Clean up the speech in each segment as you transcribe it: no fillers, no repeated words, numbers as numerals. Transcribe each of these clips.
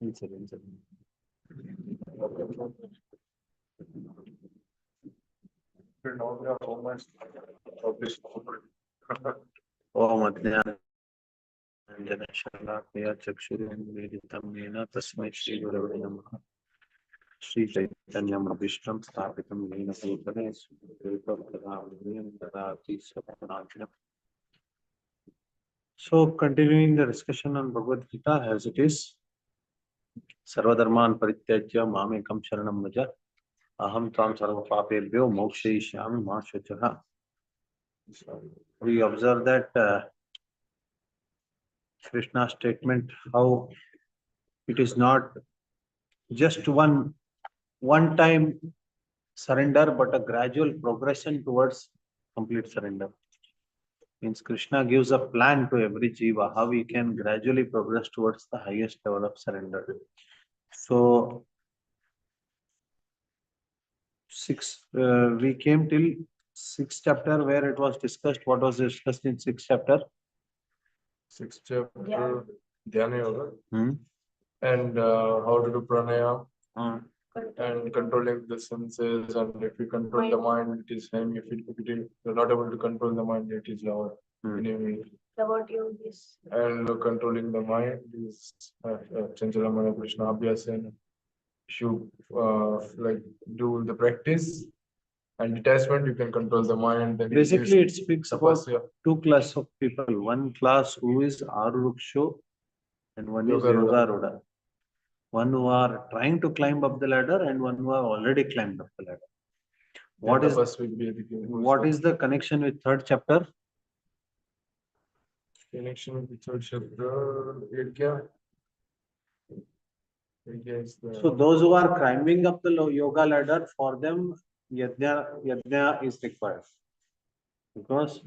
ओम अज्ञानञ्जनशलाकया चक्षुरुन्मीलितं येन तस्मै श्रीगुरवे नमः। श्रीचैतन्यमभीष्टं स्थापितं येन भूतले स्वरूपं ददाति स्वपदान्तिकम्. So, continuing the discussion on Bhagavad Gita as it is, Sarvadharman Parityajya Mamekam Sharanam Vraja Aham Tvam Sarvapapebhyo Mokshayishyami Ma Shuchaha. We observe that Krishna's statement, how it is not just one time surrender, but a gradual progression towards complete surrender. Means Krishna gives a plan to every jiva how he can gradually progress towards the highest level of surrender. So we came till 6th chapter where it was discussed. What was discussed in 6th chapter? 6th chapter, Dhyana Yoga, and how to do pranayama, and controlling the senses, and if you control the mind, it is him. If you're not able to control the mind, it is Lord. About yogis. And controlling the mind is Chanchalamana Krishna Abhyasan. You like do the practice and detachment, you can control the mind. Basically, it speaks about two classes of people. One class who is Aruruksho and one is Yogarudha. One who are trying to climb up the ladder and one who have already climbed up the ladder. What is the connection with 3rd chapter? Connection with the 3rd chapter, Yajna. So those who are climbing up the yoga ladder, for them yajna is required, because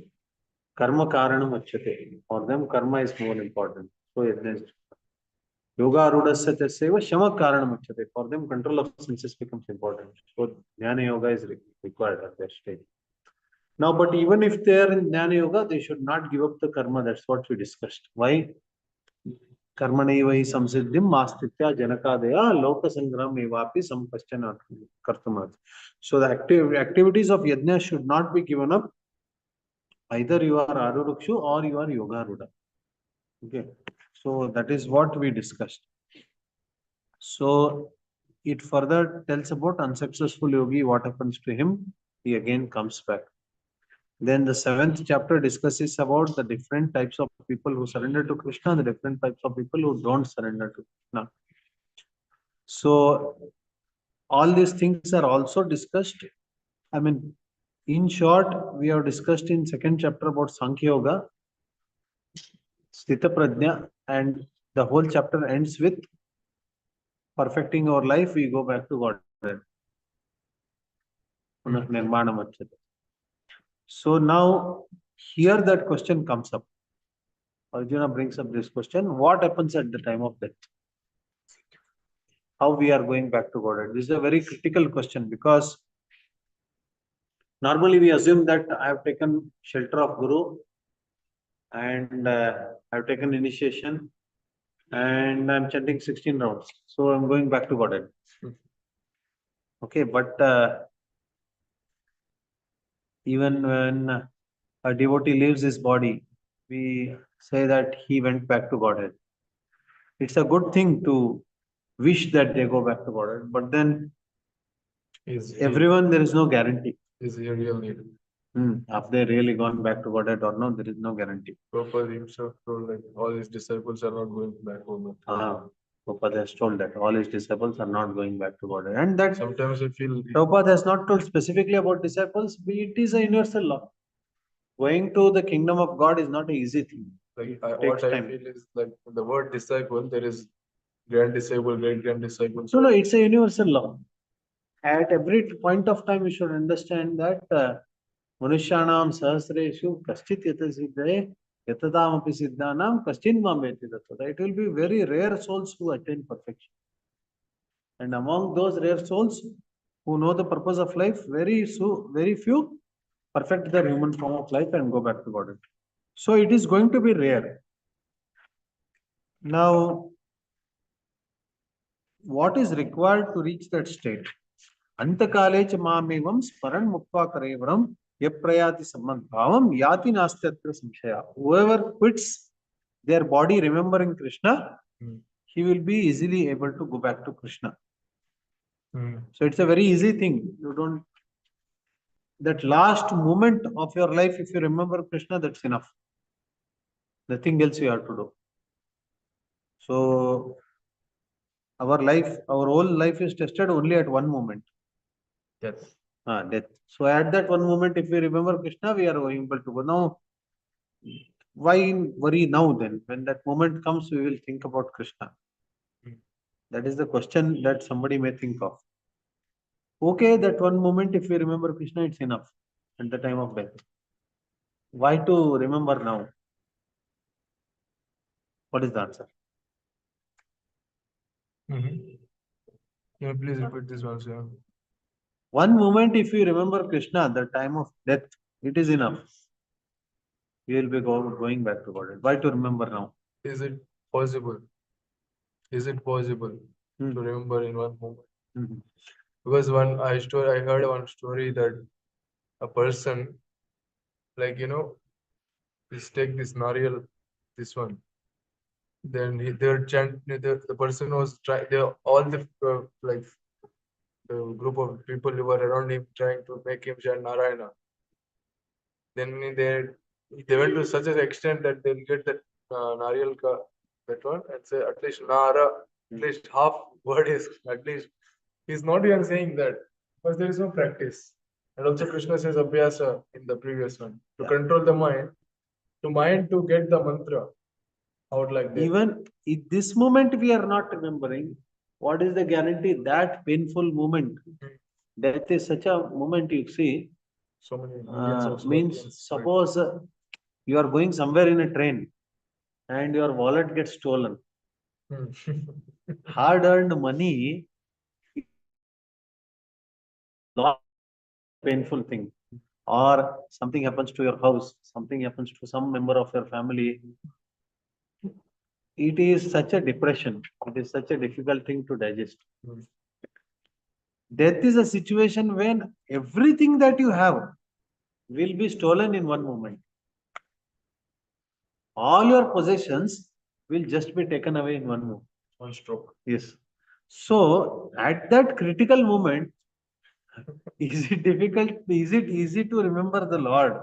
karma karanam achyate. For them karma is more important. So yajna is yoga arudasya taseva shama karanam achyate. For them control of senses becomes important. So jnana yoga is required at that stage. Now, but even if they are in jnana yoga, they should not give up the karma. That's what we discussed. Why? Karmanaivahi samsiddhim mastitya janakadaya loka sangram evapi sampashchana kartumat. So the activities of yajna should not be given up. Either you are Arurukshu or you are Yogarudha. Okay. So that is what we discussed. So it further tells about unsuccessful yogi, what happens to him. He again comes back. Then the 7th chapter discusses about the different types of people who surrender to Krishna, the different types of people who don't surrender to Krishna. So all these things are also discussed. I mean, in short, we have discussed in 2nd chapter about Sankhya Yoga, Sthita Prajna, and the whole chapter ends with perfecting our life, we go back to Godhead. So now here that question comes up. Arjuna brings up this question: what happens at the time of death? How we are going back to Godhead? This is a very critical question, because normally we assume that I have taken shelter of Guru and I have taken initiation and I'm chanting 16 rounds. So I'm going back to Godhead. Okay, but even when a devotee leaves his body, we say that he went back to Godhead. It's a good thing to wish that they go back to Godhead, but then everyone, there is no guarantee. Is he really? Have they really gone back to Godhead or no? There is no guarantee. Prabhupada himself told like all his disciples are not going back home. Prabhupada has told that all his disciples are not going back to Godhead. And that sometimes I feel Prabhupada has not told specifically about disciples, but it is a universal law. Going to the kingdom of God is not an easy thing. Like what I feel is like the word disciple, there is grand disciple, great grand disciple. No, it's a universal law. At every point of time, you should understand that Manushanam Sahasreshu Kaschit Yatasiddhaye Yatadamapi Siddhanam Kaschin Mameti Dattata. It will be very rare souls who attain perfection. And among those rare souls who know the purpose of life, very few perfect their human form of life and go back to Godhead. So it is going to be rare. Now, what is required to reach that state? Antakale cha mamevam sparan mukva karevaram yaprayati samadbhavam yati nastatra samshaya. Whoever quits their body remembering Krishna, he will be easily able to go back to Krishna. So it's a very easy thing. You don't, that last moment of your life, if you remember Krishna, that's enough. Nothing else you have to do. So our life, our whole life is tested only at one moment. Yes. Death. So at that one moment, if we remember Krishna, we are able to go. Now, why worry now then? When that moment comes, we will think about Krishna. That is the question that somebody may think of. Okay, that one moment, if we remember Krishna, it's enough at the time of death. Why to remember now? What is the answer? Yeah, please repeat this once. Yeah. One moment, if you remember Krishna at the time of death, it is enough. You will be going back to God. Why to remember now? Is it possible? Is it possible to remember in one moment? Because I heard one story that a person, like, just take this nariyal, this one. Then the person was trying, all the like the group of people who were around him trying to make him chant Narayana. Then they went to such an extent that they'll get that nariyal that one and say at least Nara, at least half word is at least. He's not even saying that because there is no practice. And also Krishna says Abhyasa in the previous one to control the mind, to get the mantra out like that. Even in this moment we are not remembering. What is the guarantee that painful moment? Death is such a moment, you see. So many millions of means suppose you are going somewhere in a train and your wallet gets stolen. Hard earned money, not painful thing. Or something happens to your house, something happens to some member of your family. It is such a depression. It is such a difficult thing to digest. Death is a situation when everything that you have will be stolen in one moment. All your possessions will just be taken away in one moment. One stroke. Yes. So at that critical moment, is it difficult? Is it easy to remember the Lord?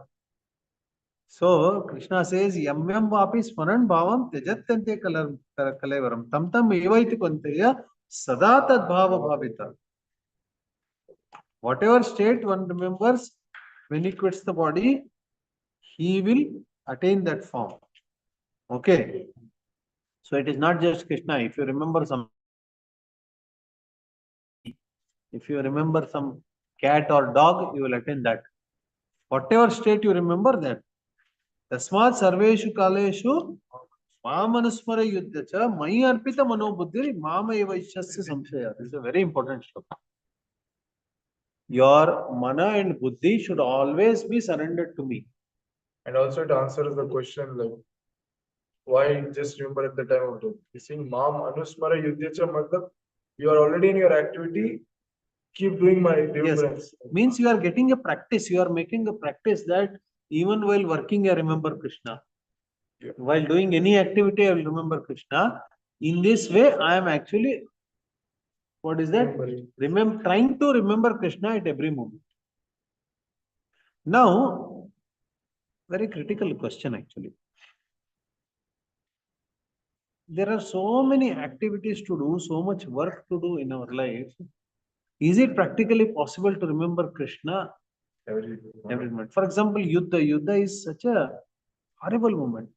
So Krishna says, Yamyam vapi smaran bhavam tyajatyante kalevaram tam tam evaiti kvanteya sada tad bhava bhavita. Whatever state one remembers, when he quits the body, he will attain that form. Okay. So it is not just Krishna. If you remember some cat or dog, you will attain that. Whatever state you remember that. Tasmat sarveshu kaleshu mamanusmara yuddhacha mai arpita manobuddhi mama evaishyasya samshaya. This is a very important shloka. Your mana and buddhi should always be surrendered to me. And also it answers the question like, why just remember at the time of death? You see, Mam Anusmara Yudhyacha Matlab, you are already in your activity, keep doing my remembrance. Yes. Means you are getting a practice, you are making a practice that even while working, I remember Krishna. Yeah. While doing any activity, I will remember Krishna. In this way, I am actually, what is that? Trying to remember Krishna at every moment. Now, very critical question actually. There are so many activities to do, so much work to do in our life. Is it practically possible to remember Krishna every moment? For example, Yuddha. Yuddha is such a horrible moment.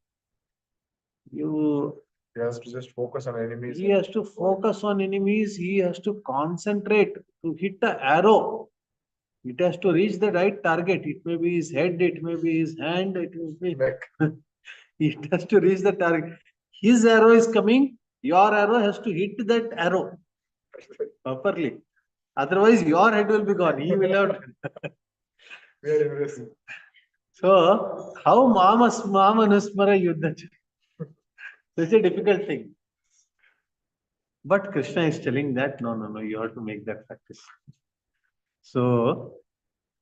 He has to just focus on enemies. He has to focus on enemies. He has to concentrate to hit the arrow. It has to reach the right target. It may be his head, it may be his hand, it may be neck. It has to reach the target. His arrow is coming. Your arrow has to hit that arrow properly. Otherwise, your head will be gone. He will have. Very impressive. So, how Mamanusmara Yuddha? Such a difficult thing. But Krishna is telling that no, you have to make that practice. So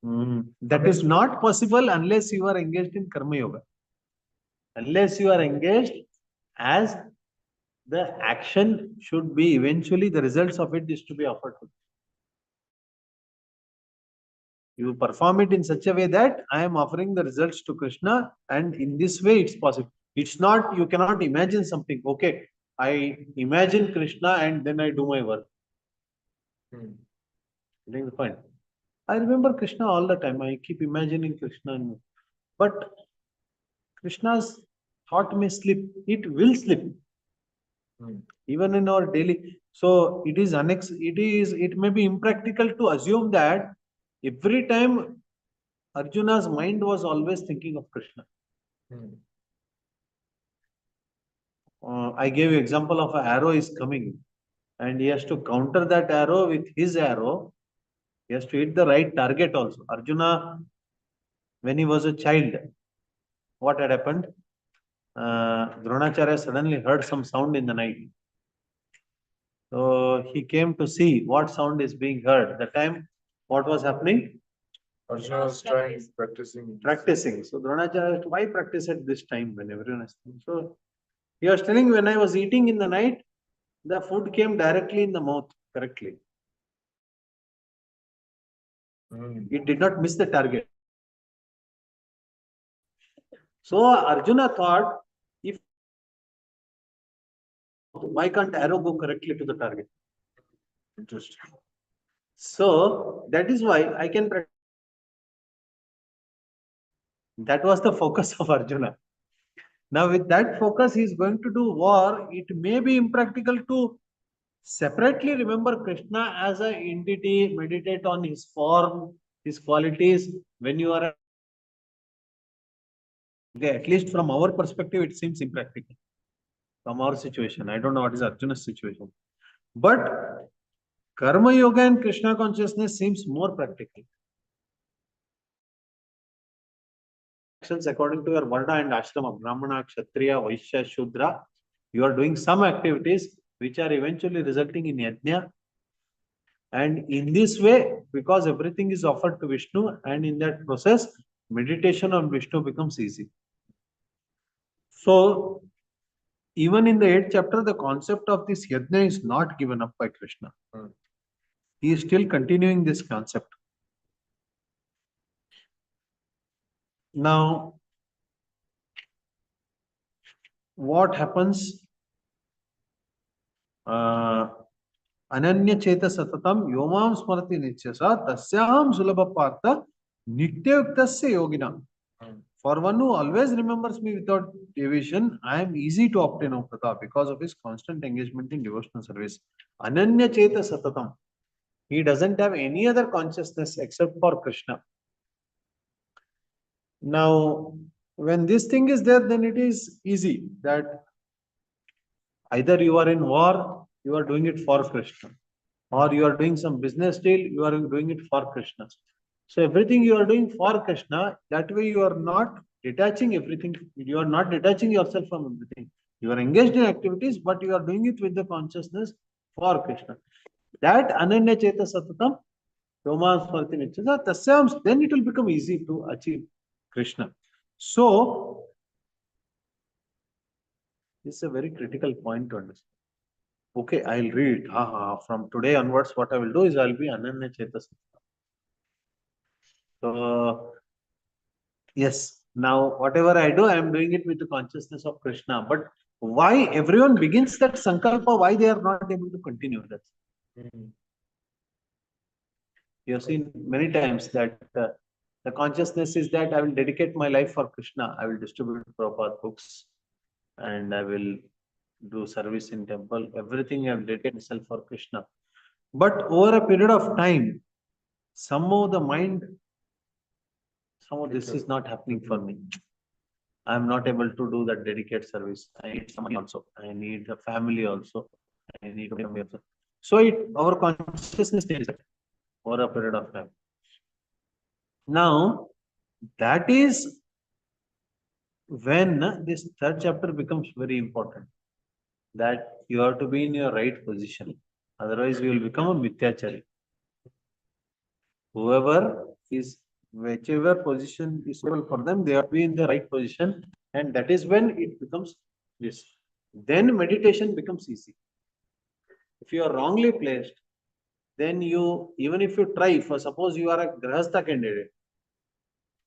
that is not possible unless you are engaged in Karma Yoga. Unless you are engaged as the action should be eventually the results of it is to be offered to you. Perform it in such a way that I am offering the results to Krishna, and in this way it's possible. It's not, you cannot imagine something. Okay, I imagine Krishna and then I do my work. Getting the point? I remember Krishna all the time. I keep imagining Krishna, but Krishna's thought may slip. It will slip. Even in our daily. So it is it may be impractical to assume that every time Arjuna's mind was always thinking of Krishna. I gave you example of an arrow is coming and he has to counter that arrow with his arrow. He has to hit the right target also. Arjuna, when he was a child, what had happened? Dronacharya suddenly heard some sound in the night. So he came to see what sound is being heard. The time, what was happening? Arjuna was Practicing. So Dronacharya, why practice at this time when everyone is? So he was telling, when I was eating in the night, the food came directly in the mouth correctly. It did not miss the target. So Arjuna thought, if why can't arrow go correctly to the target? Interesting. So that is why I can. That was the focus of Arjuna. Now with that focus, he is going to do war. It may be impractical to separately remember Krishna as an entity, meditate on his form, his qualities. When you are, okay, at least from our perspective, it seems impractical. From our situation, I don't know what is Arjuna's situation, but Karma Yoga and Krishna consciousness seems more practical. Actions according to your Varna and Ashrama, Brahmana, Kshatriya, Vaishya, Shudra, you are doing some activities which are eventually resulting in Yajna. And in this way, because everything is offered to Vishnu, and in that process, meditation on Vishnu becomes easy. So, even in the 8th chapter, the concept of this Yajna is not given up by Krishna. He is still continuing this concept. Now, what happens? Ananya Cheta Satatam Yomam Smarati Nityasa Tasyam Sulabha Partha Nityuktasya Yogina. For one who always remembers me without deviation, I am easy to obtain Upata because of his constant engagement in devotional service. Ananya Cheta Satatam. He doesn't have any other consciousness except for Krishna. Now, when this thing is there, then it is easy that either you are in war, you are doing it for Krishna, or you are doing some business deal, you are doing it for Krishna. So everything you are doing for Krishna, that way you are not detaching everything, you are not detaching yourself from everything. You are engaged in activities, but you are doing it with the consciousness for Krishna. That Ananya Cheta Satatam, Yoma Smarti Nityasa, Tasyam, then it will become easy to achieve Krishna. So, this is a very critical point to understand. Okay, I'll read it. From today onwards, what I will do is I'll be Ananya Cheta Satatam. So, yes, now whatever I do, I am doing it with the consciousness of Krishna. But why everyone begins that sankalpa, why they are not able to continue that? You have seen many times that the consciousness is that I will dedicate my life for Krishna. I will distribute Prabhupada books and I will do service in temple. Everything I will dedicate myself for Krishna. But over a period of time, somehow the mind, somehow this is not happening for me. I am not able to do that dedicated service. I need somebody also. I need a family also. I need a family also. So our consciousness changes over a period of time. Now, that is when this 3rd chapter becomes very important. that you have to be in your right position. Otherwise, you will become a mithyachari. Whoever is, whichever position is suitable for them, they have to be in the right position, and that is when it becomes this. Then meditation becomes easy. If you are wrongly placed, then you, even if you try, for suppose you are a grahastha candidate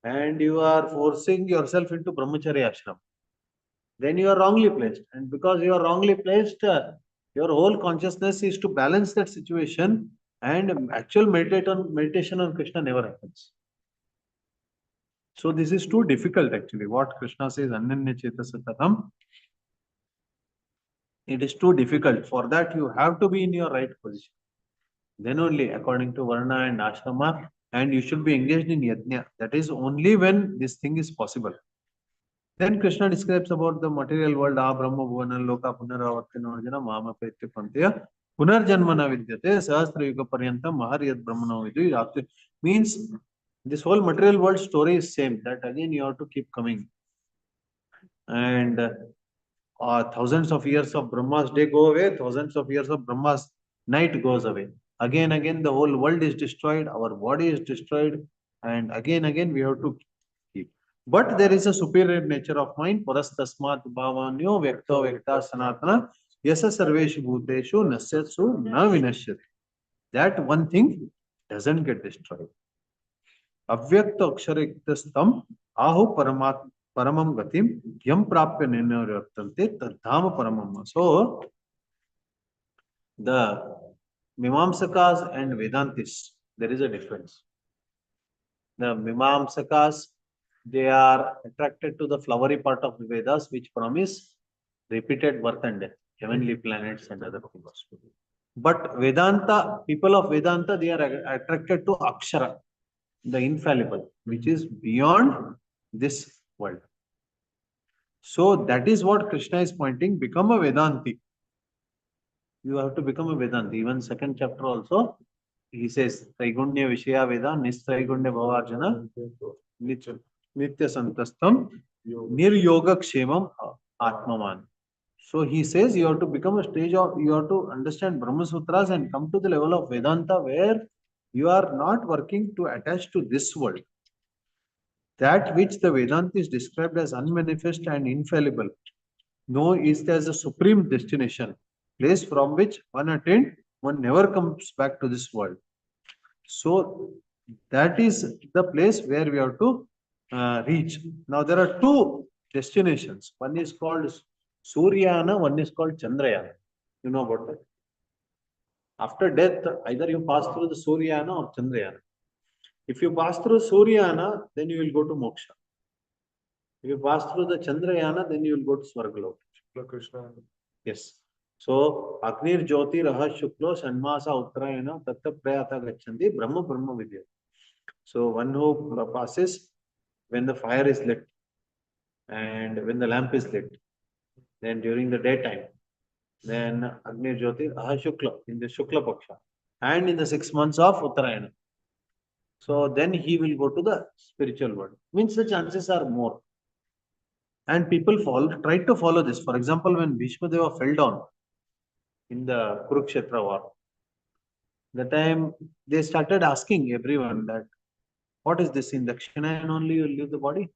and you are forcing yourself into brahmacharya ashram, then you are wrongly placed. And because you are wrongly placed, your whole consciousness is to balance that situation, and actual meditation on Krishna never happens. So this is too difficult actually. What Krishna says, Ananya Chetasatatam, it is too difficult. For that, you have to be in your right position. Then only, according to Varna and Ashrama, and you should be engaged in Yajna. That is only when this thing is possible. Then Krishna describes about the material world, Brahma Bhuvana, Loka Punaravartina Arjuna, Mama Petya Pantya, Punarjanmana Vidyate, Sahasra Yuga Paryantam, Maharyat Brahmana Vidu, after means this whole material world story is same, that again you have to keep coming. And thousands of years of Brahma's day go away, thousands of years of Brahma's night goes away. Again, the whole world is destroyed, our body is destroyed, and again we have to keep. But there is a superior nature of mind, parastasmat bhavanyo vyakta vyakta sanatana yasa sarveshu bhuteshu nasyatsu na vinashyati. That one thing doesn't get destroyed. Avyakta akshariktastam ahu paramam gatim yam prapya nirnayartante tadhama paramam. So, the Mimamsakas and Vedantis, there is a difference. The Mimamsakas, they are attracted to the flowery part of the Vedas, which promise repeated birth and death, heavenly planets and other things. But Vedanta, people of Vedanta, they are attracted to Akshara, the infallible, which is beyond this world. So that is what Krishna is pointing, become a Vedanti. You have to become a Vedanti. Even second chapter also, he says, Traigunya Vishaya Veda, Nistraigunya Bhavarjana, Nitya Santastam, Niryoga Kshemam Atmaman. So he says you have to become a stage of, you have to understand Brahma Sutras and come to the level of Vedanta where you are not working to attach to this world. That which the Vedanta is described as unmanifest and infallible, no, is as a supreme destination, place from which one attained, one never comes back to this world. So that is the place where we have to reach. Now there are two destinations. One is called Suryana, one is called Chandrayana. You know about that? After death, either you pass through the Suryana or Chandrayana. If you pass through Suryana, then you will go to Moksha. If you pass through the Chandrayana, then you will go to Swargalok. Krishna. Yes. So, Agnir Jyoti Raha Shuklo Shanmasa Uttarayana Tatta Prayata Gachanti Brahma Brahma Vidya. So, one who passes when the fire is lit and when the lamp is lit, then during the daytime, then Agnir Jyoti Raha Shukla in the Shukla Paksha and in the 6 months of Uttarayana. So, then he will go to the spiritual world. Means the chances are more. And people try to follow this. For example, when Bhishma Deva fell down in the Kurukshetra war, the time they started asking everyone that, what is this, in Dakshinayana only you will leave the body?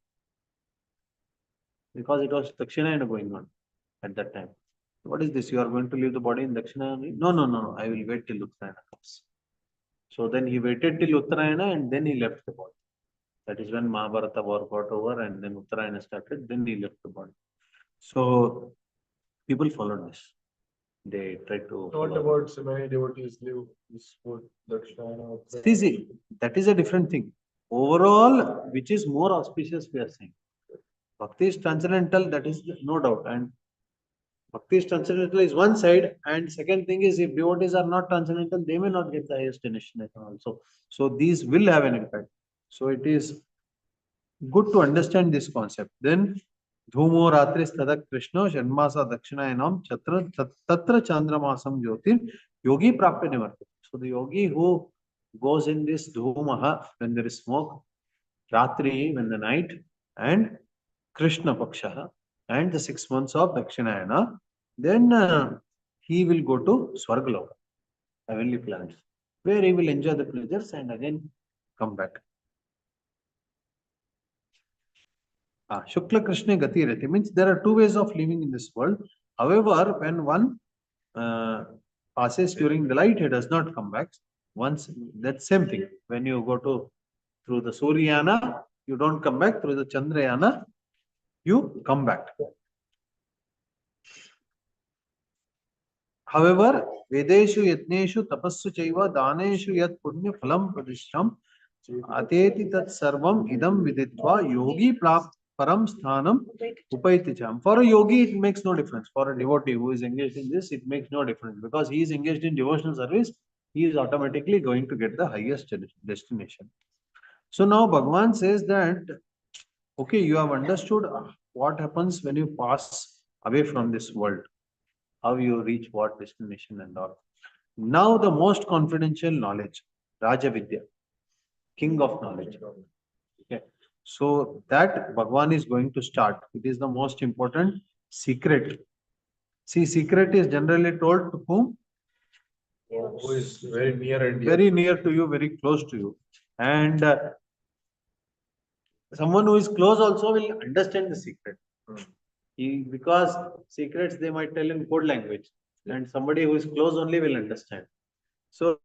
Because it was Dakshinayana going on at that time. What is this, you are going to leave the body in Dakshinayana only? No, I will wait till Uttarayana comes. So then he waited till Uttarayana and then he left the body. That is when Mahabharata war got over and then Uttarayana started, then he left the body. So people followed this. They tried to. What about so many devotees live this food, Dakshina? See, that is a different thing. Overall, which is more auspicious, we are saying. Bhakti is transcendental, that is no doubt. And Bhakti is transcendental is one side, and second thing is if devotees are not transcendental, they may not get the highest destination also. So these will have an impact. So it is good to understand this concept. Then Dhumo Ratris Tadak Krishna Shanmasa Dakshinayanam Tatra Chandramasam Jyotir Yogi Prapya Nivartati. So the yogi who goes in this Dhumaha when there is smoke, Ratri when the night, and Krishna Paksha and the 6 months of Dakshinayana, then he will go to Swargaloka, heavenly planets, where he will enjoy the pleasures and again come back. Shukla Krishna Gati Rati means there are two ways of living in this world. However, when one passes during the light, he does not come back. Once that same thing. When you go to through the Suryana, you don't come back. Through the Chandrayana, you come back. However, Vedeshu Yatneshu Tapassu Chaiva Daneshu Yat Punya Phalam Pradishram Ateti Tat Sarvam Idam Viditva Yogi Param Sthanam Upaiticham. For a yogi, it makes no difference. For a devotee who is engaged in this, it makes no difference because he is engaged in devotional service. He is automatically going to get the highest destination. So now Bhagavan says that, okay, you have understood what happens when you pass away from this world, how you reach what destination and all. Now the most confidential knowledge, Raja Vidya, king of knowledge. Okay. So that Bhagavan is going to start. It is the most important secret. See, secret is generally told to whom? Who is very near and very near to you, very close to you. And someone who is close also will understand the secret. Because secrets they might tell in code language, and somebody who is close only will understand. So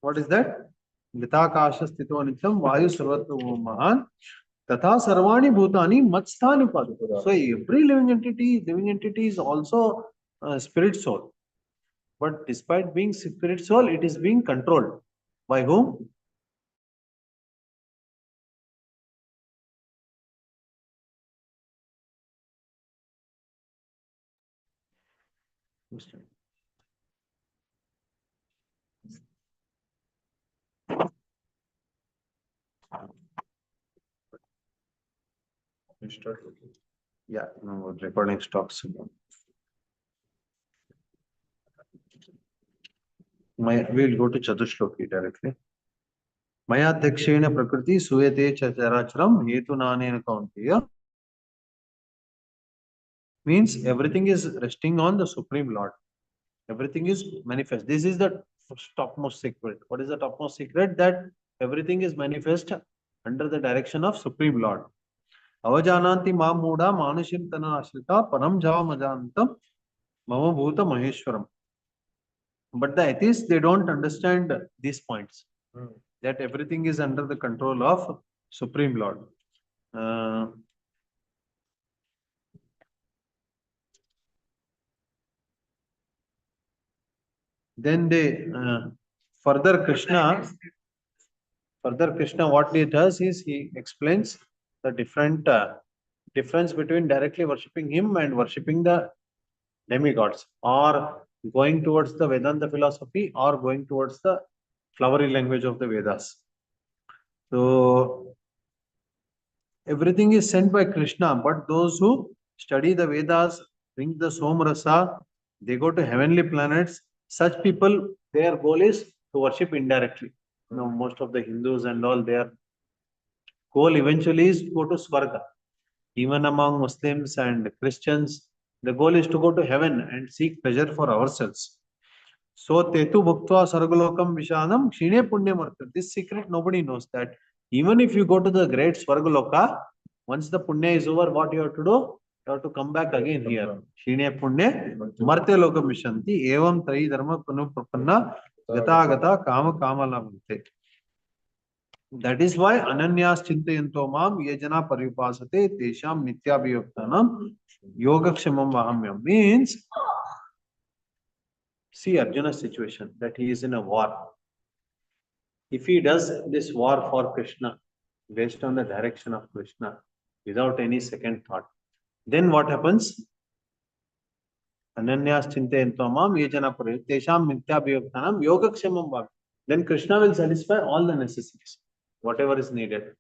what is that? Litakasha sthito nityam vayu sarvatra mahan tatha sarvani bhutani matsthani padu. So every living entity is also spirit soul. But despite being spirit soul, it is being controlled. By whom? Yeah, no, recording stops. We'll go to Chatushloki directly. Maya Dakshina Prakriti Suyate Characharam Hetu Nanena Kauntiya means everything is resting on the Supreme Lord. Everything is manifest. This is the topmost secret. What is the topmost secret? That everything is manifest under the direction of Supreme Lord. Avajananti ma muda manashim tanashrita param javamajantam mama bhuta maheshwaram. But the atheists, they don't understand these points. That everything is under the control of Supreme Lord. Then they further Krishna, what he does is he explains the different difference between directly worshipping him and worshipping the demigods, or going towards the Vedanta philosophy, or going towards the flowery language of the Vedas. So everything is sent by Krishna, but those who study the Vedas, drink the Somrasa, they go to heavenly planets. Such people, their goal is to worship indirectly. You know, most of the Hindus and all, their goal eventually is to go to Swarga. Even among Muslims and Christians, the goal is to go to heaven and seek pleasure for ourselves. So, Tetu Bhuktva Sargalokam Vishanam Shine Punyamartha. This secret nobody knows that. Even if you go to the great Swargaloka, once the Punya is over, what you have to do? You have to come back again here. Shine Punya Marte Lokam Vishanti Evam Trai Dharma Panu Prapanna Gata Gata Kama Kama Lamante. That is why ananyas chintayanto mam ye jana paripasate tesham nityabhiyuktanam yogakshamam vahamyam. Means, see Arjuna's situation that he is in a war. If he does this war for Krishna, based on the direction of Krishna, without any second thought, then what happens? Ananyas chintayanto mam ye jana paripasate tesham nityabhiyuktanam yogakshamam vahamyam. Then Krishna will satisfy all the necessities, whatever is needed.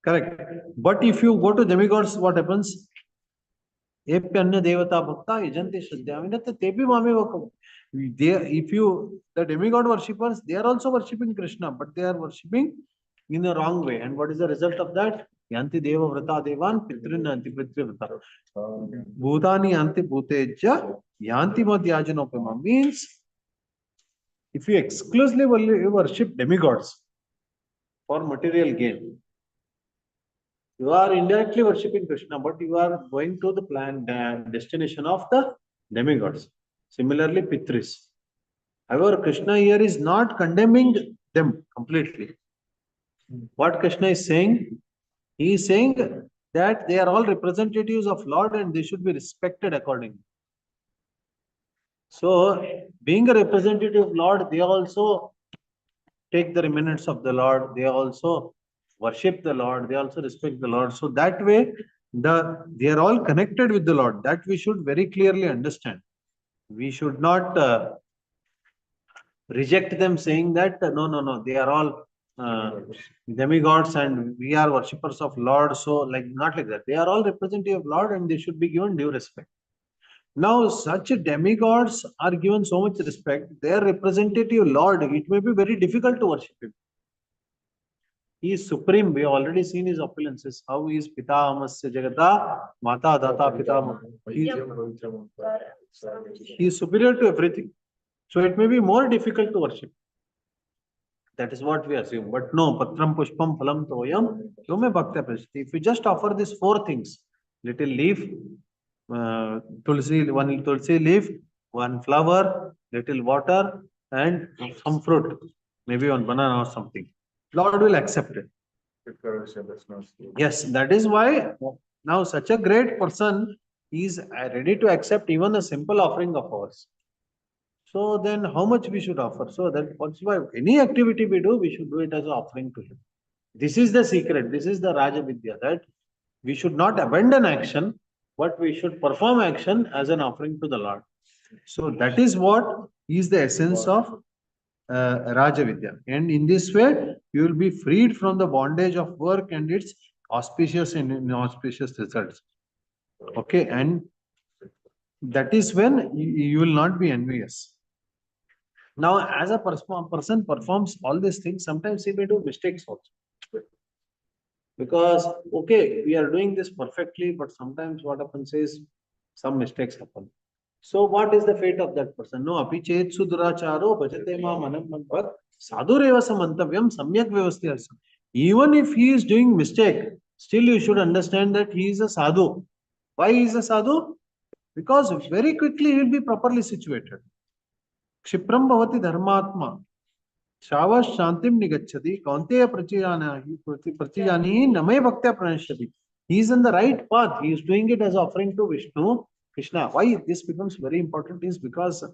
Correct. But if you go to demigods, what happens? Epyanya devata bhakta yajante shraddhaminat tepi mame vakam. If you, the demigod worshippers, they are also worshipping Krishna, but they are worshipping in the wrong way. And what is the result of that? Yanti deva vrata devan pitrin yanti pitri vrata. Bhutani yanti bhuteja yanti madhyajanopema. Means, if you exclusively worship demigods for material gain, you are indirectly worshipping Krishna, but you are going to the planned destination of the demigods. Similarly, Pitris. However, Krishna here is not condemning them completely. What Krishna is saying? He is saying that they are all representatives of Lord and they should be respected accordingly. So, being a representative of Lord, they also take the remnants of the Lord. They also worship the Lord. They also respect the Lord. So that way, they are all connected with the Lord. That we should very clearly understand. We should not reject them saying that no, they are all demigods and we are worshippers of Lord. So like not like that. They are all representative of Lord and they should be given due respect. Now, such demigods are given so much respect. Their representative Lord, it may be very difficult to worship him. He is supreme. We have already seen his opulences. How he is Pita Amasya Jagata, Mata Data Pita. He is superior to everything. So it may be more difficult to worship. That is what we assume. But no, Patram Pushpam Phalam Toyam, Kyome Bhakta Prashti. If you just offer these four things, little leaf, one tulsi leaf, one flower, little water, and some fruit, maybe one banana or something, Lord will accept it. Yes, that is why now such a great person is ready to accept even a simple offering of ours. So then how much we should offer? So that's why any activity we do, we should do it as an offering to him. This is the secret. This is the Raja Vidya, that we should not abandon action, but we should perform action as an offering to the Lord. So that is what is the essence of Raja Vidya. And in this way, you will be freed from the bondage of work and its auspicious and inauspicious results. Okay, and that is when you will not be envious. Now, as a person performs all these things, sometimes he may do mistakes also. Because, okay, we are doing this perfectly, but sometimes what happens is some mistakes happen. So, what is the fate of that person? No, api chet suduracharo bhajate ma manam manpat sadhureva samantavyam samyak vyavasthya. Even if he is doing mistake, still you should understand that he is a sadhu. Why he is a sadhu? Because very quickly he will be properly situated. Kshipram bhavati dharmatma. Shava shantim nigachati. Kaunteya prachijani namay bhaktya pranashyati. He is in the right path. He is doing it as offering to Vishnu, Krishna. Why this becomes very important is because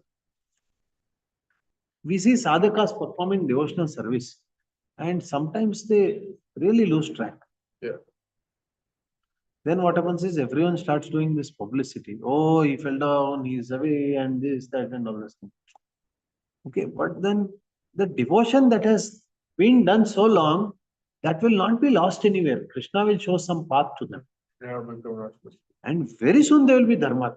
we see sadhakas performing devotional service and sometimes they really lose track. Yeah. Then what happens is everyone starts doing this publicity. Oh, he fell down, he is away, and this, that, and all this thing. Okay, but then the devotion that has been done so long, that will not be lost anywhere. Krishna will show some path to them. Yeah, and very soon they will be dharma.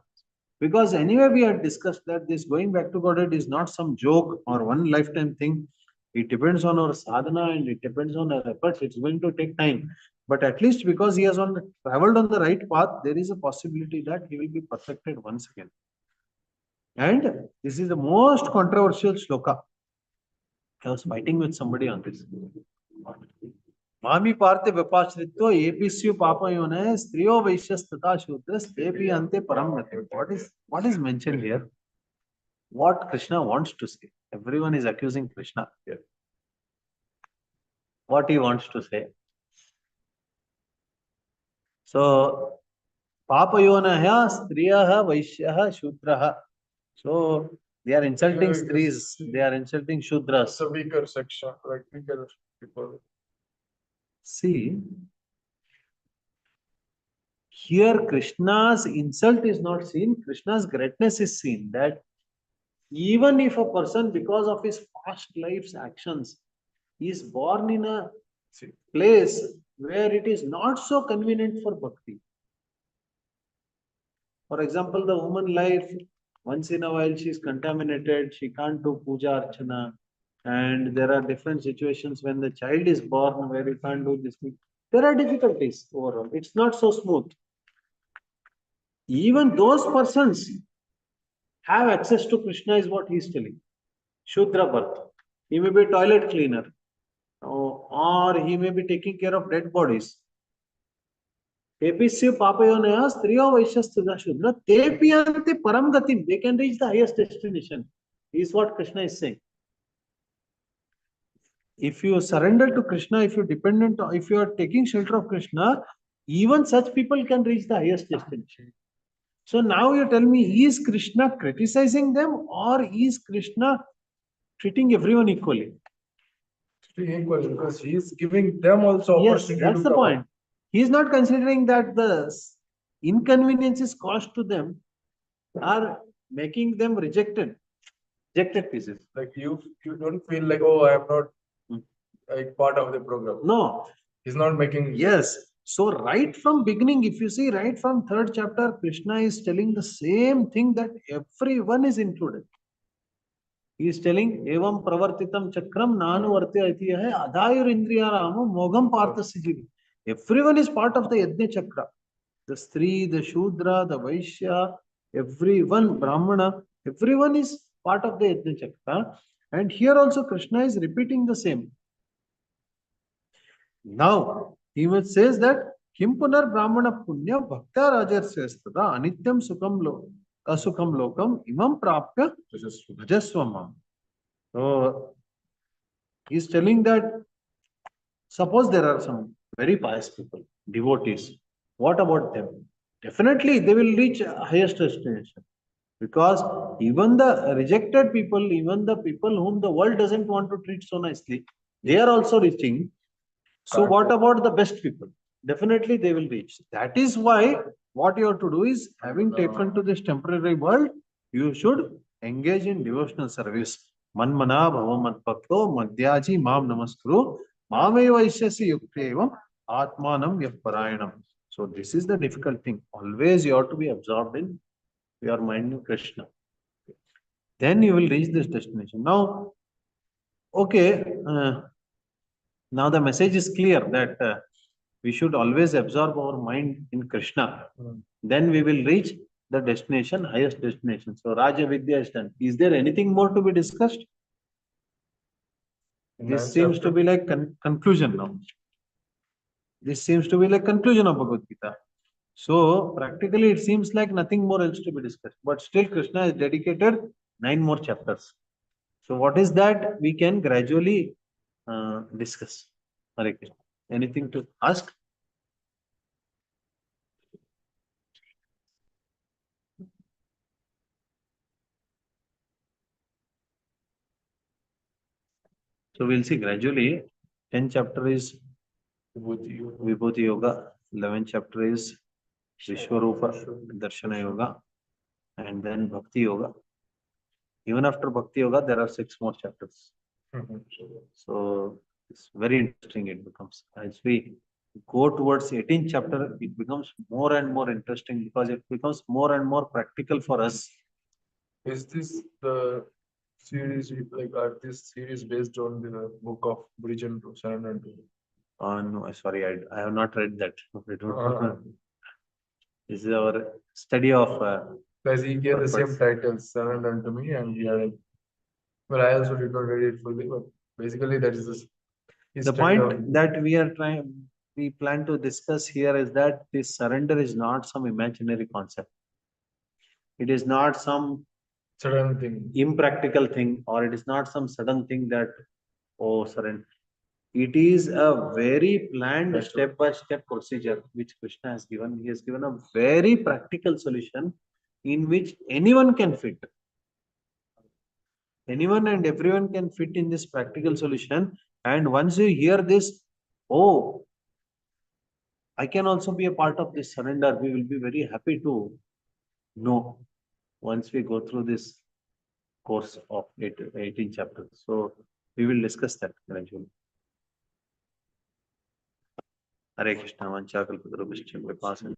Because anyway, we had discussed that this going back to Godhead is not some joke or one lifetime thing. It depends on our sadhana and it depends on our efforts. It's going to take time. But at least because he has traveled on the right path, there is a possibility that he will be perfected once again. And this is the most controversial shloka. I was fighting with somebody on this. Mami parte vipashritva APSU papayone striyo vaishyas tata shudras tepi ante paramgati. What is mentioned here? What Krishna wants to say. Everyone is accusing Krishna here. what he wants to say. So, Papayonah, Striyaha, Vaishyaha, Shudraha. So, they are insulting Yeah, Stris, they are insulting Shudras. It's a weaker section, like weaker people. See, here Krishna's insult is not seen, Krishna's greatness is seen. That even if a person, because of his past life's actions, is born in a place where it is not so convenient for bhakti. For example, the woman life, once in a while she is contaminated, she can't do puja archana, and there are different situations when the child is born where you can't do this thing. There are difficulties overall. It's not so smooth. Even those persons have access to Krishna is what he is telling. Shudra birth. He may be a toilet cleaner, or he may be taking care of dead bodies. Episya papayonaya striyo vaishyastha shudra tepiyante param gatim. They can reach the highest destination. Is what Krishna is saying. If you surrender to Krishna, if you are taking shelter of Krishna, even such people can reach the highest destination. So now you tell me, is Krishna criticizing them or is Krishna treating everyone equally? Treating equal because he is giving them also Yes, opportunity that's to the come point. out. He is not considering that the inconveniences caused to them are making them rejected pieces. Like you don't feel like, oh, I am not Hmm. like part of the program. No. He's not making. Yes. So right from beginning, if you see right from third chapter, Krishna is telling the same thing that everyone is included. He is telling, Evam pravartitam chakram nanu vartya hai adayur indriyaramo mogam parthasijivi. Everyone is part of the Yajna Chakra. The Stri, the Shudra, the Vaishya, everyone, Brahmana, everyone is part of the Yajna Chakra. And here also Krishna is repeating the same. Now, he says that Kim punar Brahmana punya bhakta rajarsestada anityam asukam lokam imam prapya bhajaswamam. So, he is telling that suppose there are some very pious people, devotees. What about them? Definitely they will reach highest destination. Because even the rejected people, even the people whom the world doesn't want to treat so nicely, they are also reaching. So what about the best people? Definitely they will reach. That is why what you have to do is, having taken to this temporary world, you should engage in devotional service. Manmana bhava madbhakto madhyaji mam namaskuru mameva ishyasi yuktevam atmanam yaparayanam. So this is the difficult thing. Always you have to be absorbed in your mind in Krishna. Then you will reach this destination. Now, okay, now the message is clear that we should always absorb our mind in Krishna. Then we will reach the destination, highest destination. So Raja Vidya is done. Is there anything more to be discussed? This seems to be like conclusion now. This seems to be like conclusion of Bhagavad Gita. So practically it seems like nothing more else to be discussed. But still Krishna has dedicated 9 more chapters. So what is that? We can gradually discuss. Hare Krishna. Anything to ask? So we'll see gradually. 10th chapter is Vibhuti Yoga. 11th chapter is Vishwarupa Darshana Yoga. And then Bhakti Yoga. Even after Bhakti Yoga, there are 6 more chapters. So it's very interesting. It becomes, as we go towards 18th chapter, it becomes more and more interesting because it becomes more and more practical for us. Is this the series, like, are this series based on the book of Bridgen to Surrender to? No, sorry, I have not read that. I don't know. This is our study of. Because he gave the same purpose. title, Surrender to me, and we are like, well, I also did not read it fully, but basically that is this. The point that we plan to discuss here is that this surrender is not some imaginary concept. It is not some sudden thing. Impractical thing, or it is not some sudden thing that, oh, surrender. It is a very planned Right. step-by-step procedure which Krishna has given. He has given a very practical solution in which anyone can fit. Anyone and everyone can fit in this practical solution. And once you hear this, oh, I can also be a part of this surrender. We will be very happy to know once we go through this course of 18 chapters. So we will discuss that gradually. Hare Krishna, Vanchakalpadurubhishcha, Vipasana,